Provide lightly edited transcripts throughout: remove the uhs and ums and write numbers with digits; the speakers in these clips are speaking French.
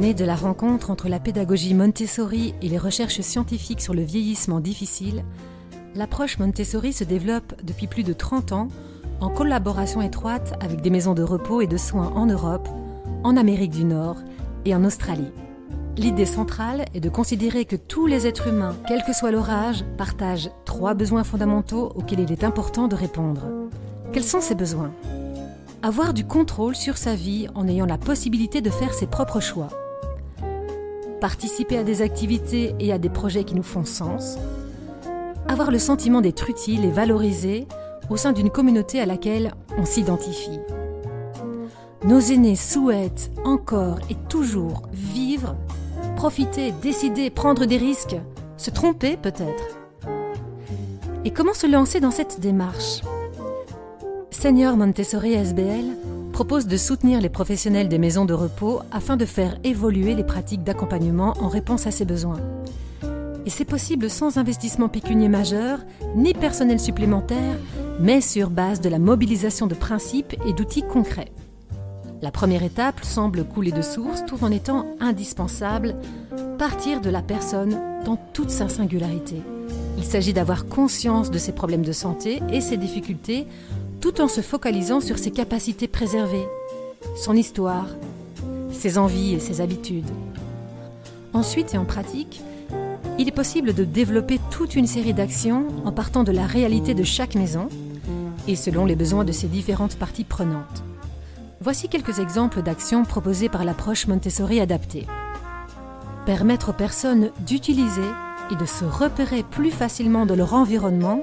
Née de la rencontre entre la pédagogie Montessori et les recherches scientifiques sur le vieillissement difficile, l'approche Montessori se développe depuis plus de 30 ans en collaboration étroite avec des maisons de repos et de soins en Europe, en Amérique du Nord et en Australie. L'idée centrale est de considérer que tous les êtres humains, quel que soit leur âge, partagent 3 besoins fondamentaux auxquels il est important de répondre. Quels sont ces besoins ? Avoir du contrôle sur sa vie en ayant la possibilité de faire ses propres choix. Participer à des activités et à des projets qui nous font sens. Avoir le sentiment d'être utile et valorisé au sein d'une communauté à laquelle on s'identifie. Nos aînés souhaitent encore et toujours vivre, profiter, décider, prendre des risques, se tromper peut-être. Et comment se lancer dans cette démarche ? Senior Montessori SBL propose de soutenir les professionnels des maisons de repos afin de faire évoluer les pratiques d'accompagnement en réponse à ces besoins. Et c'est possible sans investissement pécuniaire majeur, ni personnel supplémentaire, mais sur base de la mobilisation de principes et d'outils concrets. La première étape semble couler de source tout en étant indispensable, partir de la personne dans toute sa singularité. Il s'agit d'avoir conscience de ses problèmes de santé et ses difficultés, tout en se focalisant sur ses capacités préservées, son histoire, ses envies et ses habitudes. Ensuite et en pratique, il est possible de développer toute une série d'actions en partant de la réalité de chaque maison et selon les besoins de ses différentes parties prenantes. Voici quelques exemples d'actions proposées par l'approche Montessori adaptée. Permettre aux personnes d'utiliser et de se repérer plus facilement dans leur environnement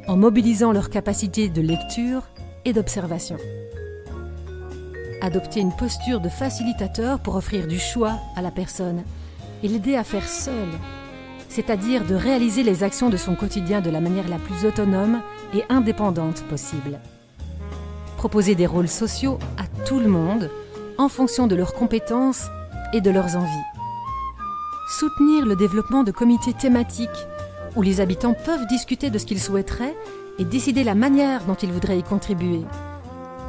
en mobilisant leurs capacités de lecture et d'observation. Adopter une posture de facilitateur pour offrir du choix à la personne et l'aider à faire seule, c'est-à-dire de réaliser les actions de son quotidien de la manière la plus autonome et indépendante possible. Proposer des rôles sociaux à tout le monde en fonction de leurs compétences et de leurs envies. Soutenir le développement de comités thématiques où les habitants peuvent discuter de ce qu'ils souhaiteraient et décider la manière dont ils voudraient y contribuer.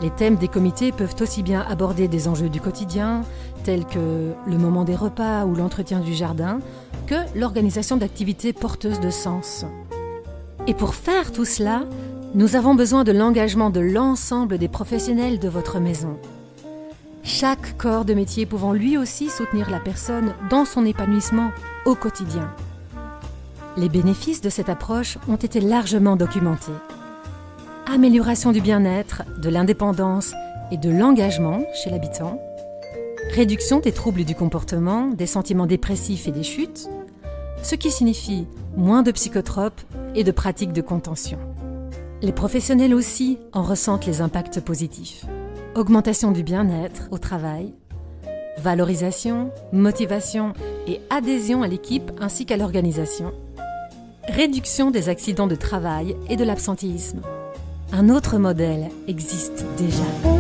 Les thèmes des comités peuvent aussi bien aborder des enjeux du quotidien, tels que le moment des repas ou l'entretien du jardin, que l'organisation d'activités porteuses de sens. Et pour faire tout cela, nous avons besoin de l'engagement de l'ensemble des professionnels de votre maison. Chaque corps de métier pouvant lui aussi soutenir la personne dans son épanouissement au quotidien. Les bénéfices de cette approche ont été largement documentés. Amélioration du bien-être, de l'indépendance et de l'engagement chez l'habitant. Réduction des troubles du comportement, des sentiments dépressifs et des chutes, ce qui signifie moins de psychotropes et de pratiques de contention. Les professionnels aussi en ressentent les impacts positifs. Augmentation du bien-être au travail, valorisation, motivation et adhésion à l'équipe ainsi qu'à l'organisation. Réduction des accidents de travail et de l'absentéisme. Un autre modèle existe déjà.